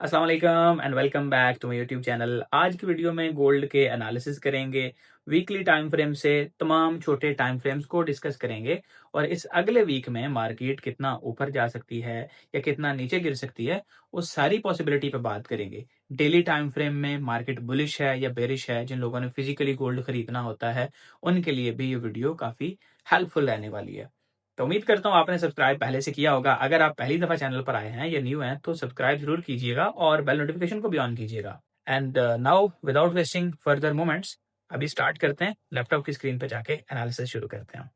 अस्सलाम वालेकुम and welcome back to my YouTube channel. आज की वीडियो में गोल्ड के एनालिसिस करेंगे। वीकली टाइम फ्रेम से तमाम छोटे टाइम फ्रेम्स को डिस्कस करेंगे और इस अगले वीक में मार्केट कितना ऊपर जा सकती है या कितना नीचे गिर सकती है, उस सारी पॉसिबिलिटी पे बात करेंगे। डेली टाइम फ्रेम में मार्केट बुलिश है या बेरिश है, जिन लोगों ने फिजिकली गोल्ड खरीदना होता है उनके लिए भी ये वीडियो काफ़ी हेल्पफुल रहने वाली है। तो उम्मीद करता हूँ आपने सब्सक्राइब पहले से किया होगा। अगर आप पहली दफ़ा चैनल पर आए हैं या न्यू हैं तो सब्सक्राइब ज़रूर कीजिएगा और बेल नोटिफिकेशन को भी ऑन कीजिएगा। And now without wasting further moments अभी स्टार्ट करते हैं। लैपटॉप की स्क्रीन पे जाके एनालिसिस शुरू करते हैं।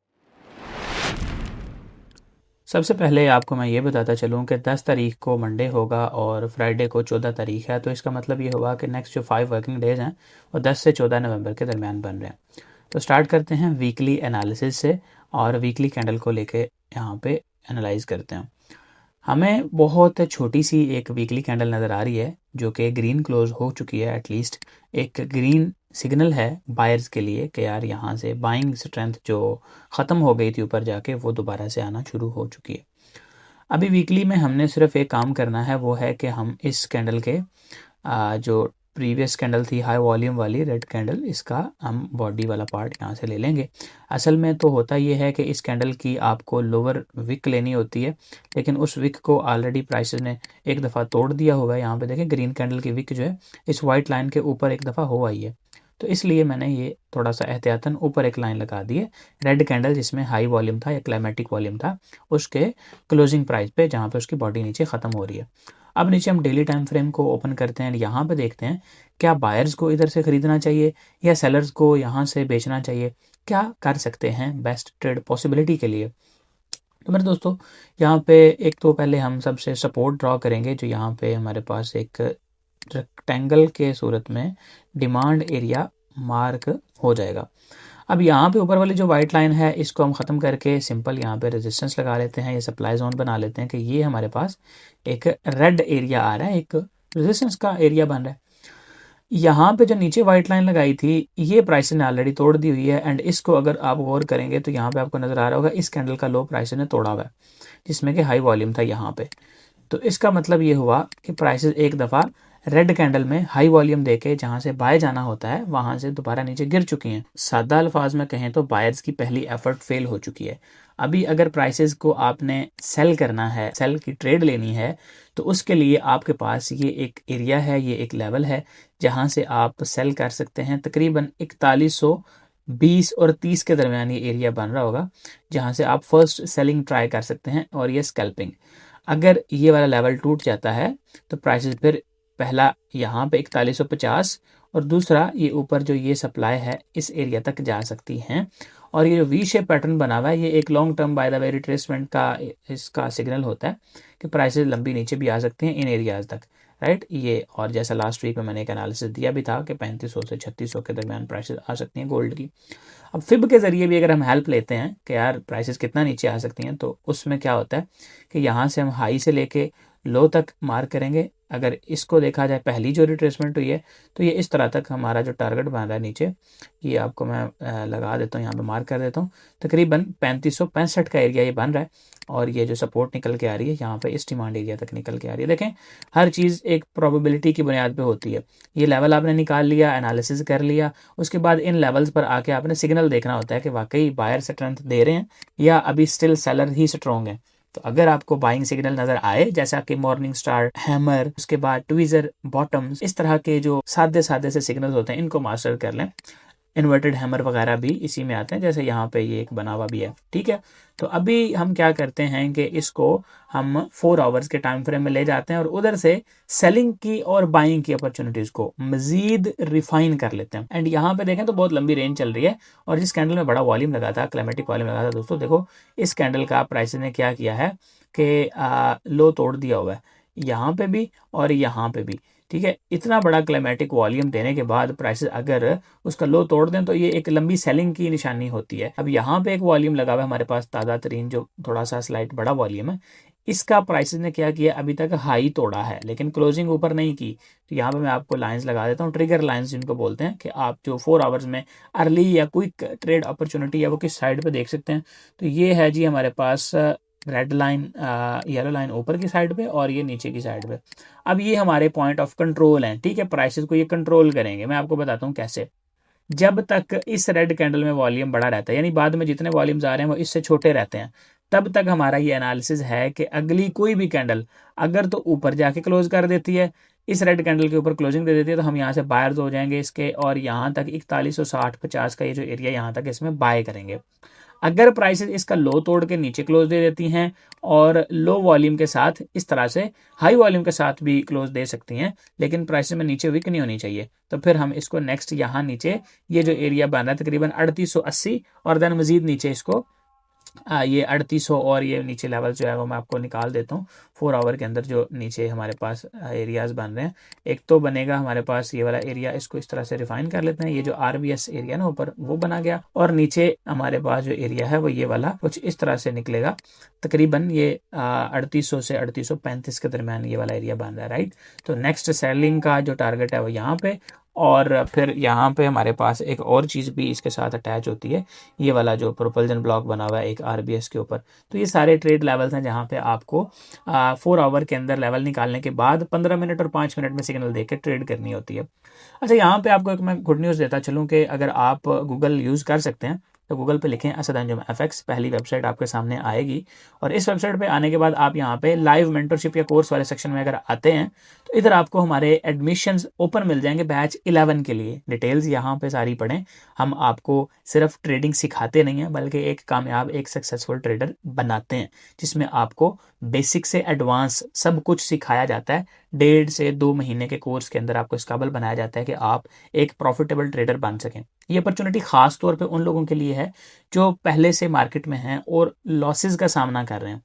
सबसे पहले आपको मैं ये बताता चलूँ कि 10 तारीख को मंडे होगा और फ्राइडे को 14 तारीख है, तो इसका मतलब ये होगा कि नेक्स्ट जो 5 वर्किंग डेज़ हैं वो 10 से 14 नवंबर के दरमियान बन रहे हैं। तो स्टार्ट करते हैं वीकली एनालिसिस से और वीकली कैंडल को लेके यहाँ पे एनालाइज करते हैं। हमें बहुत छोटी सी एक वीकली कैंडल नज़र आ रही है जो कि ग्रीन क्लोज हो चुकी है। एटलीस्ट एक ग्रीन सिग्नल है बायर्स के लिए कि यार यहाँ से बाइंग स्ट्रेंथ जो ख़त्म हो गई थी ऊपर जाके वो दोबारा से आना शुरू हो चुकी है। अभी वीकली में हमने सिर्फ एक काम करना है, वो है कि हम इस कैंडल के जो प्रीवियस कैंडल थी हाई वॉल्यूम वाली रेड कैंडल, इसका हम बॉडी वाला पार्ट यहाँ से ले लेंगे। असल में तो होता ये है कि इस कैंडल की आपको लोअर विक लेनी होती है, लेकिन उस विक को ऑलरेडी प्राइसेस ने एक दफ़ा तोड़ दिया होगा। यहाँ पे देखें ग्रीन कैंडल की विक जो है इस वाइट लाइन के ऊपर एक दफ़ा हो आई है, तो इसलिए मैंने ये थोड़ा सा एहतियातन ऊपर एक लाइन लगा दी है। रेड कैंडल जिसमें हाई वॉल्यूम था या क्लाइमेटिक वॉल्यूम था उसके क्लोजिंग प्राइस पे, जहाँ पे उसकी बॉडी नीचे ख़त्म हो रही है। अब नीचे हम डेली टाइम फ्रेम को ओपन करते हैं। यहाँ पे देखते हैं क्या बायर्स को इधर से ख़रीदना चाहिए या सेलर्स को यहाँ से बेचना चाहिए, क्या कर सकते हैं बेस्ट ट्रेड पॉसिबिलिटी के लिए। तो मेरे दोस्तों यहाँ पे एक तो पहले हम सबसे सपोर्ट ड्रॉ करेंगे जो यहाँ पे हमारे पास एक रेक्टेंगल के सूरत में डिमांड एरिया मार्क हो जाएगा। अब यहाँ पे ऊपर वाली जो वाइट लाइन है इसको हम ख़त्म करके सिंपल यहाँ पे रेजिस्टेंस लगा लेते हैं, ये सप्लाई जोन बना लेते हैं कि ये हमारे पास एक रेड एरिया आ रहा है, एक रेजिस्टेंस का एरिया बन रहा है। यहाँ पे जो नीचे वाइट लाइन लगाई थी ये प्राइस ने ऑलरेडी तोड़ दी हुई है, एंड इसको अगर आप गौर करेंगे तो यहाँ पे आपको नज़र आ रहा होगा इस कैंडल का लो प्राइस ने तोड़ा हुआ है जिसमें कि हाई वॉल्यूम था यहाँ पे। तो इसका मतलब ये हुआ कि प्राइसेस एक दफ़ा रेड कैंडल में हाई वॉल्यूम देके जहाँ से बाय जाना होता है वहाँ से दोबारा नीचे गिर चुकी हैं। सादा अल्फाज में कहें तो बायर्स की पहली एफर्ट फेल हो चुकी है। अभी अगर प्राइसेस को आपने सेल करना है, सेल की ट्रेड लेनी है, तो उसके लिए आपके पास ये एक एरिया है, ये एक लेवल है जहाँ से आप सेल कर सकते हैं। तकरीबन 4120 और 30 के दरमियान ये एरिया बन रहा होगा जहाँ से आप फर्स्ट सेलिंग ट्राई कर सकते हैं और ये स्कैल्पिंग। अगर ये वाला लेवल टूट जाता है तो प्राइसेस फिर पहला यहाँ पे 4150 और दूसरा ये ऊपर जो ये सप्लाई है इस एरिया तक जा सकती हैं। और ये जो वी शेप पैटर्न बना हुआ है ये एक long term by the way retracement का इसका सिग्नल होता है कि प्राइसेस लंबी नीचे भी आ सकती हैं इन एरियाज तक, राइट। ये और जैसा लास्ट वीक में मैंने एक एनालिसिस दिया भी था कि 3500 से 3600 के दरमियान प्राइसेस आ सकती हैं गोल्ड की। अब फिब के ज़रिए भी अगर हम हेल्प लेते हैं कि यार प्राइसेस कितना नीचे आ सकती हैं, तो उसमें क्या होता है कि यहाँ से हम हाई से लेके लो तक मार्क करेंगे। अगर इसको देखा जाए पहली जो रिट्रेसमेंट हुई है तो ये इस तरह तक हमारा जो टारगेट बन रहा है नीचे, ये आपको मैं लगा देता हूँ, यहाँ पे मार्क कर देता हूँ। तकरीबन 3565 का एरिया ये बन रहा है और ये जो सपोर्ट निकल के आ रही है यहाँ पे इस डिमांड एरिया तक निकल के आ रही है। देखें हर चीज़ एक प्रोबेबिलिटी की बुनियाद पे होती है। ये लेवल आपने निकाल लिया, एनालिसिस कर लिया, उसके बाद इन लेवल्स पर आके आपने सिग्नल देखना होता है कि वाकई बायर स्ट्रेंथ दे रहे हैं या अभी स्टिल सेलर ही स्ट्रॉन्ग है। तो अगर आपको बाइंग सिग्नल नजर आए जैसा कि मॉर्निंग स्टार, हैमर, उसके बाद ट्वीजर, बॉटम्स, इस तरह के जो सादे सादे से सिग्नल्स होते हैं इनको मास्टर कर लें। इन्वर्टेड हैमर वगैरह भी इसी में आते हैं, जैसे यहाँ पे ये एक बना हुआ भी है, ठीक है। तो अभी हम क्या करते हैं कि इसको हम 4 आवर्स के टाइम फ्रेम में ले जाते हैं और उधर से सेलिंग की और बाइंग की अपॉर्चुनिटीज को मजीद रिफाइन कर लेते हैं। एंड यहाँ पे देखें तो बहुत लंबी रेंज चल रही है और जिस कैंडल में बड़ा वॉल्यूम लगा था, क्लाइमेटिक वॉल्यूम लगा था दोस्तों, देखो इस कैंडल का प्राइस ने क्या किया है कि लो तोड़ दिया हुआ है यहाँ पे भी और यहाँ पे भी, ठीक है। इतना बड़ा क्लाइमेटिक वॉल्यूम देने के बाद प्राइसेस अगर उसका लो तोड़ दें तो ये एक लंबी सेलिंग की निशानी होती है। अब यहाँ पे एक वॉल्यूम लगा हुआ है हमारे पास ताज़ा तरीन जो थोड़ा सा स्लाइट बड़ा वॉल्यूम है, इसका प्राइसेस ने क्या किया अभी तक हाई तोड़ा है लेकिन क्लोजिंग ऊपर नहीं की। तो यहाँ पे मैं आपको लाइंस लगा देता हूँ, ट्रिगर लाइंस जिनको बोलते हैं, कि आप जो 4 आवर्स में अर्ली या क्विक ट्रेड अपॉर्चुनिटी है वो किस साइड पे देख सकते हैं। तो ये है जी हमारे पास रेड लाइन येलो लाइन ऊपर की साइड पे और ये नीचे की साइड पे। अब ये हमारे पॉइंट ऑफ कंट्रोल हैं, ठीक है, प्राइसेस को ये कंट्रोल करेंगे। मैं आपको बताता हूँ कैसे। जब तक इस रेड कैंडल में वॉल्यूम बड़ा रहता है, यानी बाद में जितने वॉल्यूम्स आ रहे हैं वो इससे छोटे रहते हैं, तब तक हमारा ये एनालिसिस है कि अगली कोई भी कैंडल अगर तो ऊपर जाके क्लोज कर देती है, इस रेड कैंडल के ऊपर क्लोजिंग दे देती है, तो हम यहाँ से बायर्स हो जाएंगे इसके, और यहाँ तक 4160-50 का ये जो एरिया यहाँ तक इसमें बाय करेंगे। अगर प्राइसेस इसका लो तोड़ के नीचे क्लोज दे देती हैं और लो वॉल्यूम के साथ इस तरह से हाई वॉल्यूम के साथ भी क्लोज दे सकती हैं, लेकिन प्राइसेस में नीचे वीक नहीं होनी चाहिए, तो फिर हम इसको नेक्स्ट यहाँ नीचे ये जो एरिया बन रहा है तकरीबन 3880 और देन मजीद नीचे इसको ये 3800 और ये नीचे लेवल जो है वो मैं आपको निकाल देता हूँ 4 आवर के अंदर। जो नीचे हमारे पास एरियाज बन रहे हैं, एक तो बनेगा हमारे पास ये वाला एरिया, इसको इस तरह से रिफाइन कर लेते हैं, ये जो RBS एरिया ना ऊपर वो बना गया, और नीचे हमारे पास जो एरिया है वो ये वाला कुछ इस तरह से निकलेगा, तकरीबन ये 3800 से 3835 के दरमियान ये वाला एरिया बन रहा है, राइट। तो नेक्स्ट सेलिंग का जो टारगेट है वो यहाँ पे, और फिर यहाँ पे हमारे पास एक और चीज़ भी इसके साथ अटैच होती है, ये वाला जो प्रोपल्जन ब्लॉक बना हुआ है एक RBS के ऊपर। तो ये सारे ट्रेड लेवल्स हैं जहाँ पे आपको 4 आवर के अंदर लेवल निकालने के बाद 15 मिनट और 5 मिनट में सिग्नल देकर ट्रेड करनी होती है। अच्छा, यहाँ पे आपको एक मैं गुड न्यूज़ देता चलूँ कि अगर आप गूगल यूज़ कर सकते हैं तो गूगल पे लिखें असद अंजुम FX, पहली वेबसाइट आपके सामने आएगी, और इस वेबसाइट पे आने के बाद आप यहाँ पे लाइव मेंटरशिप या कोर्स वाले सेक्शन में अगर आते हैं तो इधर आपको हमारे एडमिशन्स ओपन मिल जाएंगे बैच 11 के लिए। डिटेल्स यहाँ पे सारी पढ़ें। हम आपको सिर्फ ट्रेडिंग सिखाते नहीं हैं बल्कि एक कामयाब एक सक्सेसफुल ट्रेडर बनाते हैं, जिसमें आपको बेसिक से एडवांस सब कुछ सिखाया जाता है। 1.5 से 2 महीने के कोर्स के अंदर आपको इस काबिल बनाया जाता है कि आप एक प्रॉफिटेबल ट्रेडर बन सकें। ये अपॉर्चुनिटी खास तौर पे उन लोगों के लिए है जो पहले से मार्केट में हैं और लॉसेस का सामना कर रहे हैं।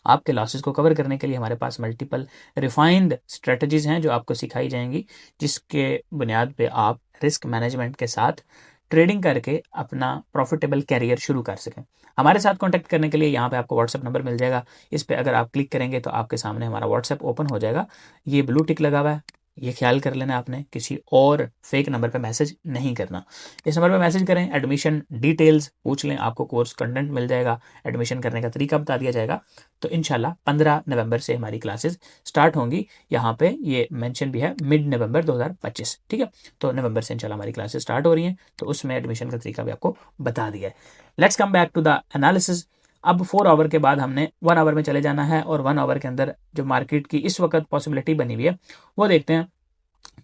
आपके लॉसेस को कवर करने के लिए हमारे पास मल्टीपल रिफाइंड स्ट्रेटजीज हैं जो आपको सिखाई जाएंगी, जिसके बुनियाद पे आप रिस्क मैनेजमेंट के साथ ट्रेडिंग करके अपना प्रॉफिटेबल कैरियर शुरू कर सकें। हमारे साथ कांटेक्ट करने के लिए यहाँ पे आपको व्हाट्सएप नंबर मिल जाएगा, इस पे अगर आप क्लिक करेंगे तो आपके सामने हमारा व्हाट्सएप ओपन हो जाएगा। ये ब्लू टिक लगा हुआ है, ये ख्याल कर लेना आपने किसी और फेक नंबर पे मैसेज नहीं करना। इस नंबर पे मैसेज करें, एडमिशन डिटेल्स पूछ लें, आपको कोर्स कंटेंट मिल जाएगा, एडमिशन करने का तरीका बता दिया जाएगा। तो इंशाल्लाह 15 नवंबर से हमारी क्लासेस स्टार्ट होंगी। यहाँ पे ये मेंशन भी है मिड नवंबर 2025, ठीक है। तो नवंबर से इंशाल्लाह हमारी क्लासेस स्टार्ट हो रही हैं, तो उसमें एडमिशन का तरीका भी आपको बता दिया है। Let's come back to the analysis. अब 4 आवर के बाद हमने 1 आवर में चले जाना है, और 1 आवर के अंदर जो मार्केट की इस वक्त पॉसिबिलिटी बनी हुई है वो देखते हैं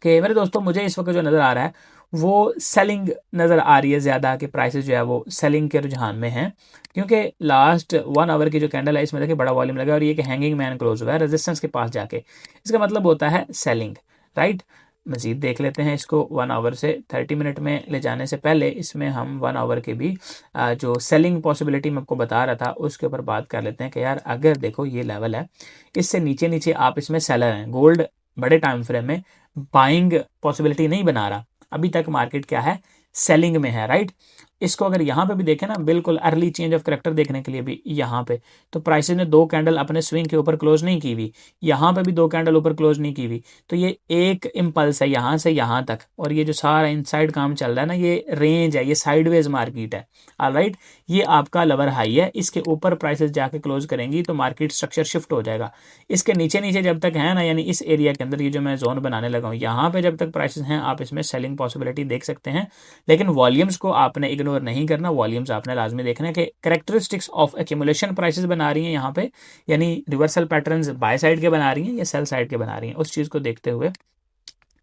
कि मेरे दोस्तों मुझे इस वक्त जो नज़र आ रहा है वो सेलिंग नज़र आ रही है ज़्यादा, कि प्राइसेस जो है वो सेलिंग के रुझान में हैं, क्योंकि लास्ट 1 आवर की जो कैंडल है इसमें देखिए बड़ा वॉल्यूम लगा और ये कि हैंगिंग मैन क्लोज हुआ है रेजिस्टेंस के पास जाके, इसका मतलब होता है सेलिंग, राइट। मजीद देख लेते हैं इसको 1 आवर से 30 मिनट में ले जाने से पहले इसमें हम 1 आवर के भी जो सेलिंग पॉसिबिलिटी मैं आपको बता रहा था उसके ऊपर बात कर लेते हैं कि यार अगर देखो ये लेवल है, इससे नीचे नीचे आप इसमें सेलर हैं। गोल्ड बड़े टाइम फ्रेम में बाइंग पॉसिबिलिटी नहीं बना रहा, अभी तक मार्केट क्या है, सेलिंग में है, राइट। इसको अगर यहाँ पे भी देखें ना, बिल्कुल अर्ली चेंज ऑफ करेक्टर देखने के लिए भी यहाँ पे तो प्राइसेस ने 2 कैंडल अपने स्विंग के ऊपर क्लोज नहीं की हुई, यहाँ पे भी 2 कैंडल ऊपर क्लोज नहीं की हुई, तो ये एक इम्पल्स है यहाँ से यहाँ तक, और ये जो सारा इनसाइड काम चल रहा है ना ये रेंज है, ये साइडवेज मार्केट है, ऑलराइट। ये आपका लवर हाई है, इसके ऊपर प्राइसेस जाके क्लोज करेंगी तो मार्केट स्ट्रक्चर शिफ्ट हो जाएगा। इसके नीचे नीचे जब तक है ना, यानी इस एरिया के अंदर ये जो मैं जोन बनाने लगा हूँ यहाँ पे जब तक प्राइसेस हैं आप इसमें सेलिंग पॉसिबिलिटी देख सकते हैं, लेकिन वॉल्यूम्स को आपने इग्नोर नहीं करना। वॉल्यूम्स आपने लाजमी देखना है कि कैरेक्टरिस्टिक्स ऑफ एक्यूमुलेशन प्राइसेस बना रही हैं यहाँ पे, यानी रिवर्सल पैटर्न्स बाय साइड के बना रही हैं या सेल साइड के बना रही हैं, उस चीज़ को देखते हुए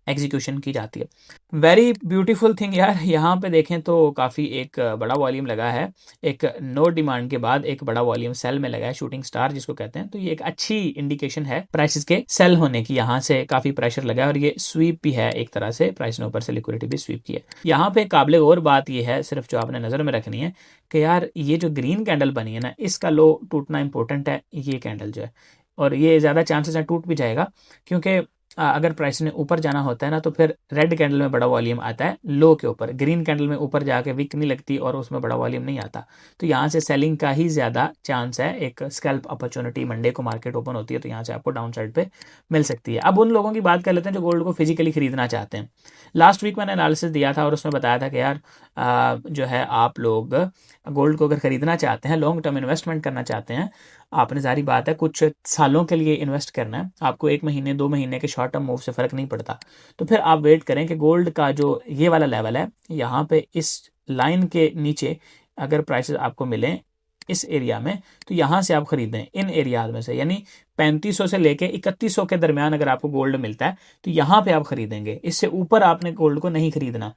एग्जीक्यूशन की जाती है। वेरी ब्यूटीफुल थिंग यार, यहाँ पे देखें तो काफ़ी एक बड़ा वॉल्यूम लगा है, एक नो डिमांड के बाद एक बड़ा वॉल्यूम सेल में लगा है, शूटिंग स्टार जिसको कहते हैं, तो ये एक अच्छी इंडिकेशन है प्राइसेस के सेल होने की। यहाँ से काफ़ी प्रेशर लगा है और ये स्वीप भी है एक तरह से, प्राइस ने ऊपर से लिक्विडिटी भी स्वीप की है। यहाँ पे काबिल और बात ये है सिर्फ जो आपने नज़र में रखनी है कि यार ये जो ग्रीन कैंडल बनी है ना इसका लो टूटना इंपॉर्टेंट है, ये कैंडल जो है, और ये ज़्यादा चांसेस है टूट भी जाएगा, क्योंकि अगर प्राइस ने ऊपर जाना होता है ना तो फिर रेड कैंडल में बड़ा वॉल्यूम आता है लो के ऊपर, ग्रीन कैंडल में ऊपर जाके विक नहीं लगती और उसमें बड़ा वॉल्यूम नहीं आता, तो यहाँ से सेलिंग का ही ज़्यादा चांस है। एक स्कैल्प अपॉर्चुनिटी मंडे को मार्केट ओपन होती है तो यहाँ से आपको डाउन साइड पे मिल सकती है। अब उन लोगों की बात कर लेते हैं जो गोल्ड को फिजिकली खरीदना चाहते हैं। लास्ट वीक मैंने एनालिसिस दिया था और उसमें बताया था कि यार जो है आप लोग गोल्ड को अगर ख़रीदना चाहते हैं, लॉन्ग टर्म इन्वेस्टमेंट करना चाहते हैं, आपने ज़ाहिर बात है कुछ सालों के लिए इन्वेस्ट करना है, आपको 1 महीने 2 महीने के शॉर्ट टर्म मूव से फ़र्क नहीं पड़ता। तो फिर आप वेट करें कि गोल्ड का जो ये वाला लेवल है, यहाँ पे इस लाइन के नीचे अगर प्राइसेस आपको मिलें इस एरिया में, तो यहाँ से आप खरीदें इन एरियाज में से, यानी 3500 से लेके 3100 के दरमियान अगर आपको गोल्ड मिलता है तो यहाँ पे आप खरीदेंगे, इससे ऊपर आपने गोल्ड को नहीं खरीदना।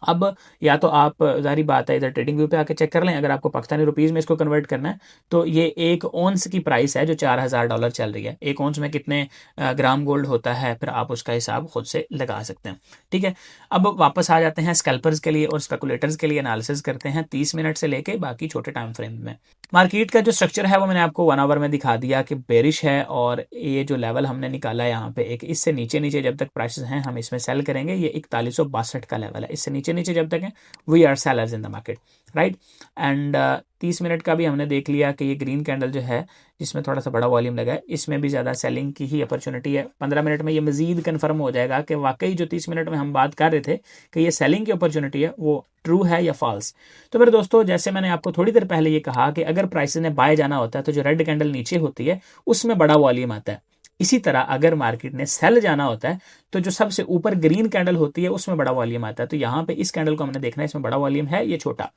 अब या तो आप ज़ाहिर बात है इधर ट्रेडिंग व्यू पे आके चेक कर लें, अगर आपको पाकिस्तानी रुपीज़ में इसको कन्वर्ट करना है तो ये 1 औंस की प्राइस है जो $4000 चल रही है। 1 औंस में कितने ग्राम गोल्ड होता है, फिर आप उसका हिसाब खुद से लगा सकते हैं। ठीक है, अब वापस आ जाते हैं स्कैल्पर्स के लिए और स्पेकुलेटर्स के लिए एनालिसिस करते हैं 30 मिनट से लेके बाकी छोटे टाइम फ्रेम में। मार्केट का जो स्ट्रक्चर है वो मैंने आपको 1 आवर में दिखा दिया कि बेरिश है, और ये जो लेवल हमने निकाला है यहाँ पे एक, इससे नीचे नीचे जब तक प्राइसेस हैं हम इसमें सेल करेंगे। ये 4162 का लेवल है, इससे नीचे नीचे जब तक है we are sellers in the market, right. And 30 minute का भी हमने देख लिया कि ये ग्रीन कैंडल जो है जिसमें थोड़ा सा बड़ा वॉल्यूम लगा है, इसमें भी ज़्यादा सेलिंग की ही अपॉर्चुनिटी है। 15 मिनट में ये मजीद कन्फर्म हो जाएगा कि वाकई जो 30 मिनट में हम बात कर रहे थे कि ये सेलिंग की अपॉर्चुनिटी है वो ट्रू है या फॉल्स। तो फिर दोस्तों जैसे मैंने आपको थोड़ी देर पहले ये कहा कि अगर प्राइसेस ने बाय जाना होता है तो जो रेड कैंडल नीचे होती है उसमें बड़ा वॉल्यूम आता है। इसी तरह अगर मार्केट ने सेल जाना होता है तो जो सबसे ऊपर ग्रीन कैंडल होती है उसमें बड़ा वॉल्यूम आता है। तो यहाँ पे इस कैंडल को हमने देखना है, इसमें बड़ा वॉल्यूम है ये छोटा,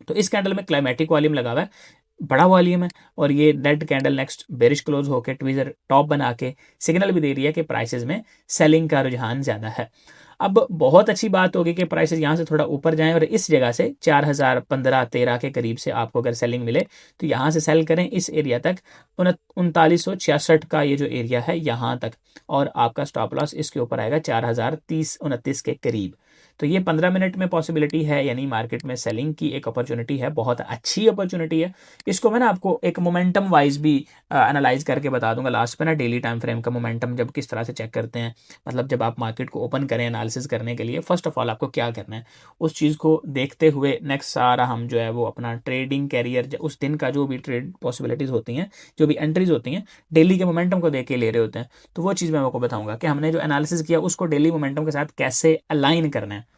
तो इस कैंडल में क्लाइमेटिक वॉल्यूम लगा हुआ है, बड़ा वॉल्यूम है, और ये red candle next bearish close होकर ट्वीजर टॉप बना के सिग्नल भी दे रही है कि प्राइसेस में सेलिंग का रुझान ज़्यादा है। अब बहुत अच्छी बात होगी कि प्राइसेस यहाँ से थोड़ा ऊपर जाएं और इस जगह से 4015-13 के करीब से आपको अगर सेलिंग मिले तो यहाँ से सेल करें इस एरिया तक, 3966 का ये जो एरिया है यहाँ तक, और आपका स्टॉप लॉस इसके ऊपर आएगा 4030-29 के करीब। तो ये 15 मिनट में पॉसिबिलिटी है, यानी मार्केट में सेलिंग की एक अपॉर्चुनिटी है, बहुत अच्छी अपॉर्चुनिटी है। इसको मैं ना आपको एक मोमेंटम वाइज भी एनालाइज करके बता दूंगा लास्ट पे ना, डेली टाइम फ्रेम का मोमेंटम जब किस तरह से चेक करते हैं। मतलब जब आप मार्केट को ओपन करें एनालिसिस करने के लिए, फर्स्ट ऑफ ऑल आपको क्या करना है, उस चीज़ को देखते हुए नेक्स्ट सारा हम जो है वो अपना ट्रेडिंग कैरियर उस दिन का जो भी ट्रेड पॉसिबिलिटीज़ होती हैं, जो भी एंट्रीज होती हैं, डेली के मोमेंटम को देख के ले रहे होते हैं। तो वो चीज़ मैं आपको बताऊंगा कि हमने जो एनालिसिस किया उसको डेली मोमेंटम के साथ कैसे अलाइन करना है।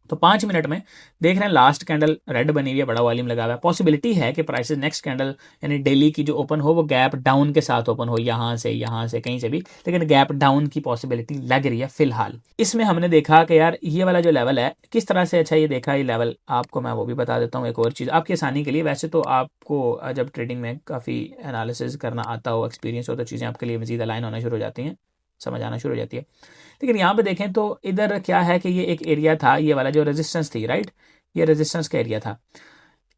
तो 5 मिनट में देख रहे हैं लास्ट कैंडल रेड बनी हुई है, बड़ा वॉल्यूम लगा हुआ है, पॉसिबिलिटी है कि प्राइसेस नेक्स्ट कैंडल यानी डेली की जो ओपन हो वो गैप डाउन के साथ ओपन हो, यहाँ से कहीं से भी, लेकिन गैप डाउन की पॉसिबिलिटी लग रही है फिलहाल। इसमें हमने देखा कि यार ये वाला जो लेवल है किस तरह से, अच्छा ये देखा ये लेवल, आपको मैं वो भी बता देता हूँ एक और चीज़ आपकी आसानी के लिए। वैसे तो आपको जब ट्रेडिंग में काफ़ी एनालिसिस करना आता हो, एक्सपीरियंस हो, तो चीज़ें आपके लिए मजीद अलाइन होना शुरू हो जाती हैं, समझ आना शुरू हो जाती है। लेकिन यहाँ पे देखें तो इधर क्या है कि ये एक एरिया था, ये वाला जो रेजिस्टेंस थी, राइट, ये रेजिस्टेंस का एरिया था।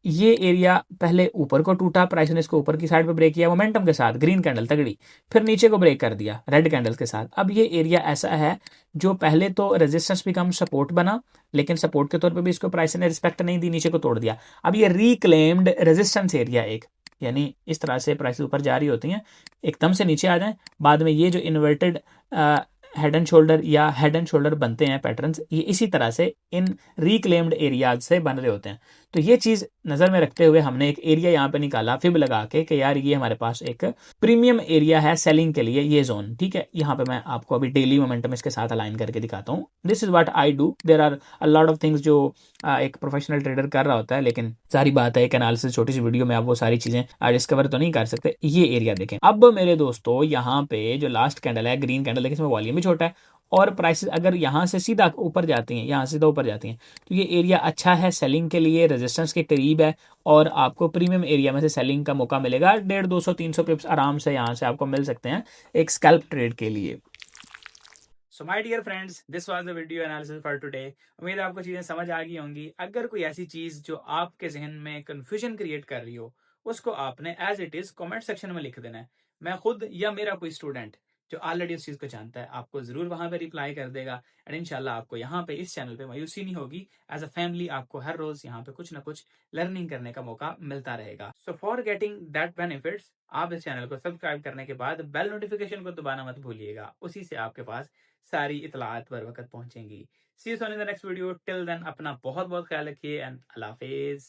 ये एरिया पहले ऊपर को टूटा, प्राइस ने इसको ऊपर की साइड पे ब्रेक किया मोमेंटम के साथ, ग्रीन कैंडल तगड़ी, फिर नीचे को ब्रेक कर दिया रेड कैंडल के साथ। अब ये एरिया ऐसा है जो पहले तो रेजिस्टेंस भी कम सपोर्ट बना, लेकिन सपोर्ट के तौर पे भी इसको प्राइस ने रिस्पेक्ट नहीं दी, नीचे को तोड़ दिया। अब ये रिक्लेम्ड रेजिस्टेंस एरिया एक, यानी इस तरह से प्राइस ऊपर जा रही होती हैं, एकदम से नीचे आ जाएं, बाद में ये जो इन्वर्टेड हेड एंड शोल्डर या हेड एंड शोल्डर बनते हैं पैटर्न्स, ये इसी तरह से इन रिक्लेम्ड एरियाज से बन रहे होते हैं। तो ये चीज़ नज़र में रखते हुए हमने एक एरिया यहाँ पे निकाला फिब लगा के कि यार ये हमारे पास एक प्रीमियम एरिया है सेलिंग के लिए, ये जोन, ठीक है। यहाँ पे मैं आपको अभी डेली मोमेंटम इसके साथ अलाइन करके दिखाता हूँ। This is what I do, there are a lot of things जो एक प्रोफेशनल ट्रेडर कर रहा होता है, लेकिन सारी बात है एक एनालिसिस छोटी सी वीडियो में आप वो सारी चीज़ें डिस्कवर तो नहीं कर सकते। ये एरिया देखें अब मेरे दोस्तों, यहाँ पे जो लास्ट कैंडल है ग्रीन कैंडल, देखिए इसमें वॉल्यूम भी छोटा है, और प्राइसेस अगर यहाँ से सीधा ऊपर जाती हैं, यहाँ से सीधा ऊपर जाती हैं, तो ये एरिया अच्छा है सेलिंग के लिए, रेजिस्टेंस के करीब है, और आपको प्रीमियम एरिया में से सेलिंग का मौका मिलेगा। 150 200 300 पिप्स आराम से यहाँ से आपको मिल सकते हैं एक स्कैल्प ट्रेड के लिए। So my dear friends, this was the video analysis for today. उम्मीद है आपको चीज़ें समझ आ गई होंगी। अगर कोई ऐसी चीज़ जो आपके जहन में कन्फ्यूजन क्रिएट कर रही हो, उसको आपने as it is comment section में लिख देना है। मैं खुद या मेरा कोई स्टूडेंट जो ऑलरेडी उस चीज़ को जानता है आपको ज़रूर वहाँ पे रिप्लाई कर देगा। एंड इंशाल्लाह आपको यहाँ पे इस चैनल पे मायूसी नहीं होगी। एज अ फैमिली आपको हर रोज़ यहाँ पे कुछ ना कुछ लर्निंग करने का मौका मिलता रहेगा। So for getting that benefits, आप इस चैनल को सब्सक्राइब करने के बाद बेल नोटिफिकेशन को दबाना मत भूलिएगा। उसी से आपके पास सारी इतलात बर वक्त पहुंचेंगी। See you soon in the next video. Till then अपना बहुत बहुत ख्याल रखिए एंड अल्लाह हाफिज।